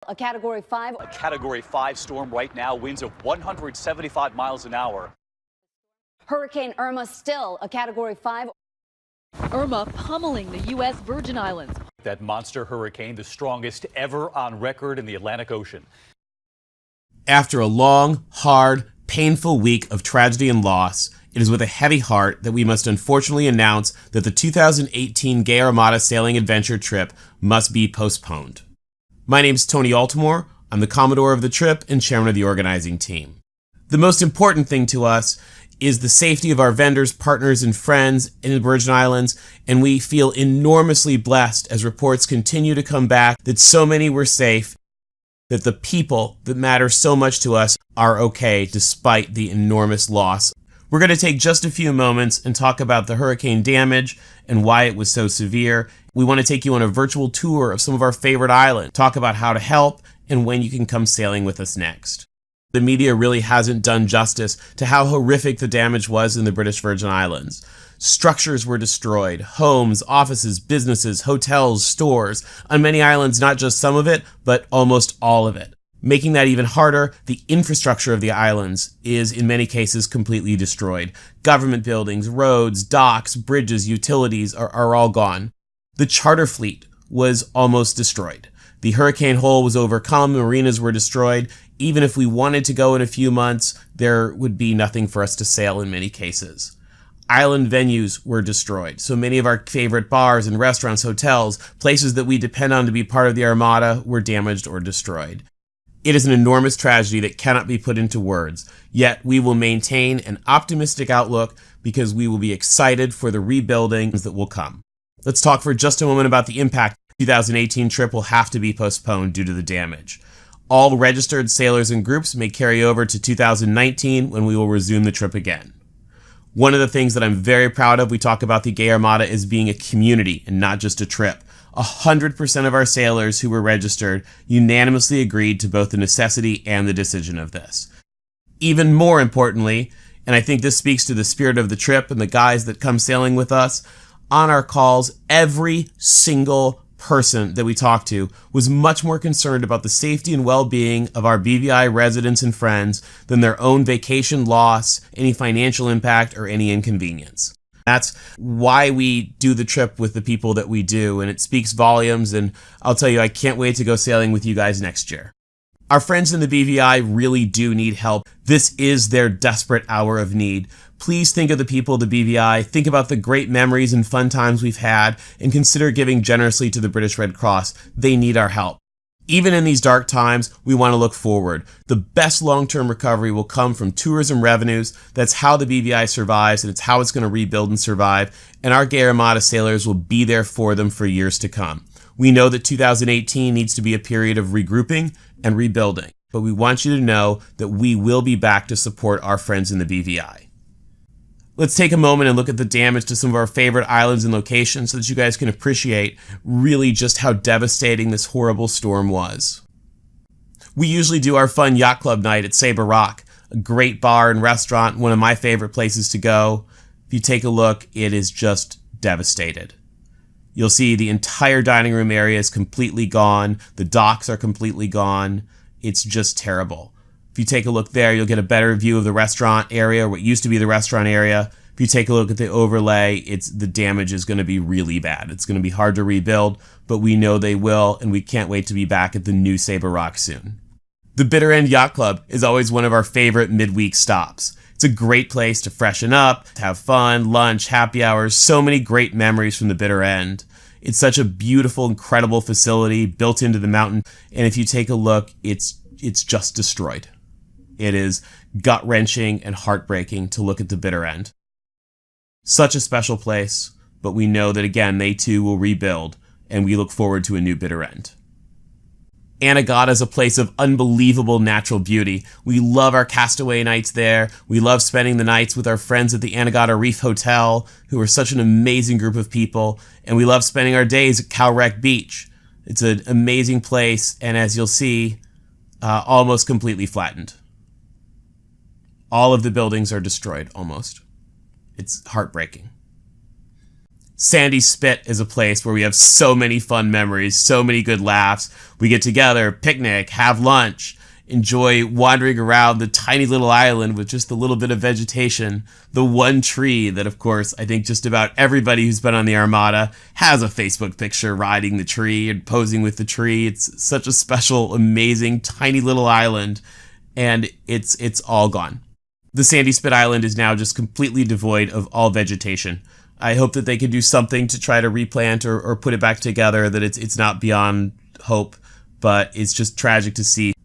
A Category 5. A Category 5 storm right now, winds of 175 miles an hour. Hurricane Irma still a Category 5. Irma pummeling the U.S. Virgin Islands. That monster hurricane, the strongest ever on record in the Atlantic Ocean. After a long, hard, painful week of tragedy and loss, it is with a heavy heart that we must unfortunately announce that the 2018 Gay Armada Sailing Adventure trip must be postponed. My name's Tony Altimore. I'm the Commodore of the trip and chairman of the organizing team. The most important thing to us is the safety of our vendors, partners, and friends in the Virgin Islands, and we feel enormously blessed as reports continue to come back that so many were safe, that the people that matter so much to us are okay despite the enormous loss. We're going to take just a few moments and talk about the hurricane damage and why it was so severe. We want to take you on a virtual tour of some of our favorite islands, talk about how to help, and when you can come sailing with us next. The media really hasn't done justice to how horrific the damage was in the British Virgin Islands. Structures were destroyed, homes, offices, businesses, hotels, stores. On many islands, not just some of it, but almost all of it. Making that even harder, the infrastructure of the islands is in many cases completely destroyed. Government buildings, roads, docks, bridges, utilities are all gone. The charter fleet was almost destroyed. The hurricane hole was overcome, marinas were destroyed. Even if we wanted to go in a few months, there would be nothing for us to sail in many cases. Island venues were destroyed. So many of our favorite bars and restaurants, hotels, places that we depend on to be part of the Armada were damaged or destroyed. It is an enormous tragedy that cannot be put into words, yet we will maintain an optimistic outlook because we will be excited for the rebuildings that will come. Let's talk for just a moment about the impact. The 2018 trip will have to be postponed due to the damage. All registered sailors and groups may carry over to 2019 when we will resume the trip again. One of the things that I'm very proud of, we talk about the Gay Armada as being a community and not just a trip. 100% of our sailors who were registered unanimously agreed to both the necessity and the decision of this. Even more importantly, and I think this speaks to the spirit of the trip and the guys that come sailing with us, on our calls, every single person that we talked to was much more concerned about the safety and well-being of our BVI residents and friends than their own vacation loss, any financial impact, or any inconvenience. That's why we do the trip with the people that we do, and it speaks volumes, and I'll tell you, I can't wait to go sailing with you guys next year. Our friends in the BVI really do need help. This is their desperate hour of need. Please think of the people of the BVI, think about the great memories and fun times we've had, and consider giving generously to the British Red Cross. They need our help. Even in these dark times, we want to look forward. The best long-term recovery will come from tourism revenues. That's how the BVI survives, and it's how it's going to rebuild and survive. And our Gay Armada sailors will be there for them for years to come. We know that 2018 needs to be a period of regrouping and rebuilding, but we want you to know that we will be back to support our friends in the BVI. Let's take a moment and look at the damage to some of our favorite islands and locations so that you guys can appreciate really just how devastating this horrible storm was. We usually do our fun yacht club night at Sabre Rock, a great bar and restaurant, one of my favorite places to go. If you take a look, it is just devastated. You'll see the entire dining room area is completely gone. The docks are completely gone. It's just terrible. If you take a look there, you'll get a better view of the restaurant area, what used to be the restaurant area. If you take a look at the overlay, the damage is going to be really bad. It's going to be hard to rebuild, but we know they will, and we can't wait to be back at the new Sabre Rock soon. The Bitter End Yacht Club is always one of our favorite midweek stops. It's a great place to freshen up, to have fun, lunch, happy hours, so many great memories from the Bitter End. It's such a beautiful, incredible facility built into the mountain, and if you take a look, it's just destroyed. It is gut-wrenching and heartbreaking to look at the Bitter End. Such a special place, but we know that again, they too will rebuild, and we look forward to a new Bitter End. Anegada is a place of unbelievable natural beauty. We love our castaway nights there. We love spending the nights with our friends at the Anegada Reef Hotel, who are such an amazing group of people, and we love spending our days at Cowwreck Beach. It's an amazing place, and as you'll see, almost completely flattened. All of the buildings are destroyed, almost. It's heartbreaking. Sandy Spit is a place where we have so many fun memories, so many good laughs. We get together, picnic, have lunch, enjoy wandering around the tiny little island with just a little bit of vegetation. The one tree that, of course, I think just about everybody who's been on the Armada has a Facebook picture riding the tree and posing with the tree. It's such a special, amazing, tiny little island, and it's all gone. The Sandy Spit Island is now just completely devoid of all vegetation. I hope that they can do something to try to replant or put it back together, that it's not beyond hope, but it's just tragic to see.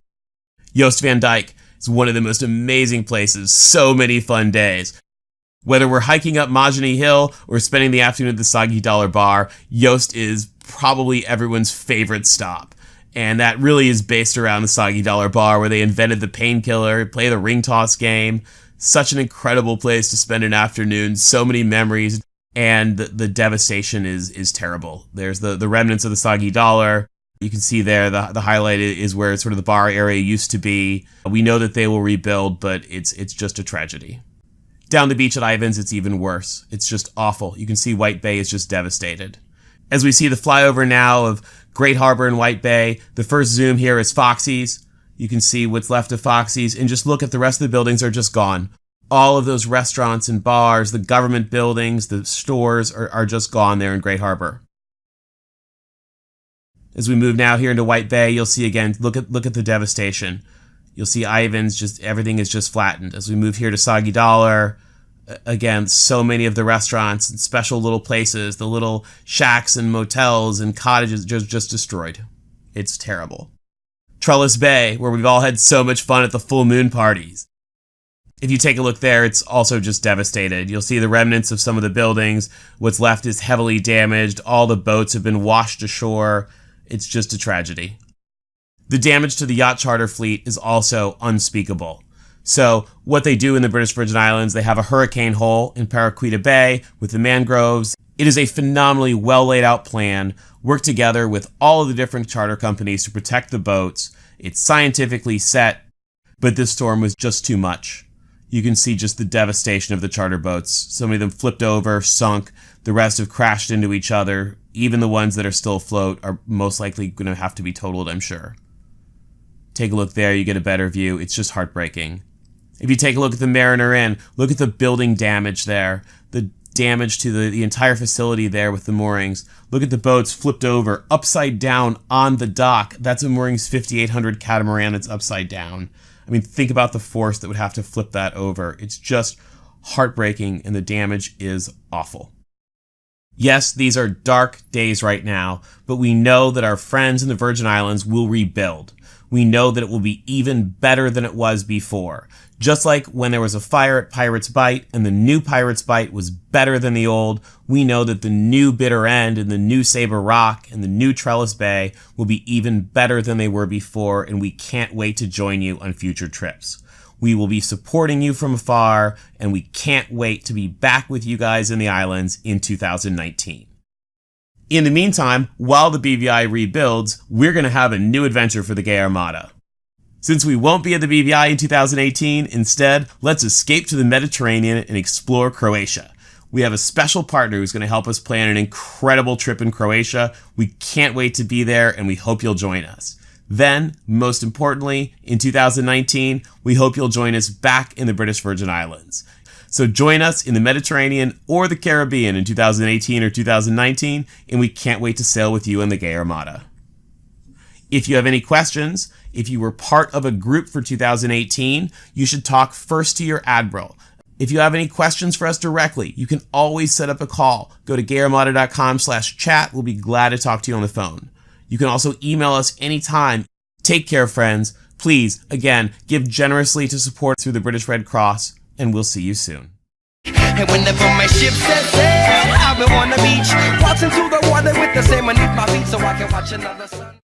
Joost van Dyke is one of the most amazing places, so many fun days. Whether we're hiking up Mahogany Hill or spending the afternoon at the Soggy Dollar Bar, Joost is probably everyone's favorite stop. And that really is based around the Soggy Dollar Bar, where they invented the painkiller, play the ring toss game. Such an incredible place to spend an afternoon, so many memories. And the devastation is terrible. There's the remnants of the Soggy Dollar. You can see there the highlight is where sort of the bar area used to be. We know that they will rebuild, but it's just a tragedy. Down the beach at Ivins, it's even worse. It's just awful. You can see White Bay is just devastated. As we see the flyover now of Great Harbor and White Bay, the first zoom here is Foxy's. You can see what's left of Foxy's, and just look at the rest of the buildings are just gone. All of those restaurants and bars, the government buildings, the stores are just gone there in Great Harbor. As we move now here into White Bay, you'll see again, look at the devastation. You'll see Ivins, just everything is just flattened. As we move here to Soggy Dollar, again, so many of the restaurants and special little places, the little shacks and motels and cottages just destroyed. It's terrible. Trellis Bay, where we've all had so much fun at the full moon parties. If you take a look there, it's also just devastated. You'll see the remnants of some of the buildings. What's left is heavily damaged. All the boats have been washed ashore. It's just a tragedy. The damage to the yacht charter fleet is also unspeakable. So what they do in the British Virgin Islands, they have a hurricane hole in Paraquita Bay with the mangroves. It is a phenomenally well laid out plan, work together with all of the different charter companies to protect the boats. It's scientifically set, but this storm was just too much. You can see just the devastation of the charter boats. So many of them flipped over, sunk. The rest have crashed into each other. Even the ones that are still afloat are most likely going to have to be totaled, I'm sure. Take a look there, you get a better view. It's just heartbreaking. If you take a look at the Mariner Inn, look at the building damage there. The damage to the entire facility there with the moorings. Look at the boats flipped over, upside down on the dock. That's a moorings 5800 catamaran that's upside down. I mean, think about the force that would have to flip that over. It's just heartbreaking, and the damage is awful. Yes, these are dark days right now, but we know that our friends in the Virgin Islands will rebuild. We know that it will be even better than it was before. Just like when there was a fire at Pirates Bight and the new Pirates Bight was better than the old, we know that the new Bitter End and the new Sabre Rock and the new Trellis Bay will be even better than they were before, and we can't wait to join you on future trips. We will be supporting you from afar, and we can't wait to be back with you guys in the islands in 2019. In the meantime, while the BVI rebuilds, we're going to have a new adventure for the Gay Armada. Since we won't be at the BVI in 2018, instead, let's escape to the Mediterranean and explore Croatia. We have a special partner who's going to help us plan an incredible trip in Croatia. We can't wait to be there, and we hope you'll join us. Then, most importantly, in 2019, we hope you'll join us back in the British Virgin Islands. So join us in the Mediterranean or the Caribbean in 2018 or 2019, and we can't wait to sail with you in the Gay Armada. If you have any questions, if you were part of a group for 2018, you should talk first to your admiral. If you have any questions for us directly, you can always set up a call. Go to gayarmada.com/chat. We'll be glad to talk to you on the phone. You can also email us anytime. Take care, friends. Please, again, give generously to support through the British Red Cross, and we'll see you soon. And whenever my ship sets sail, I'll be on the beach, waltzing through the water with the same underneath my feet so I can watch another sun.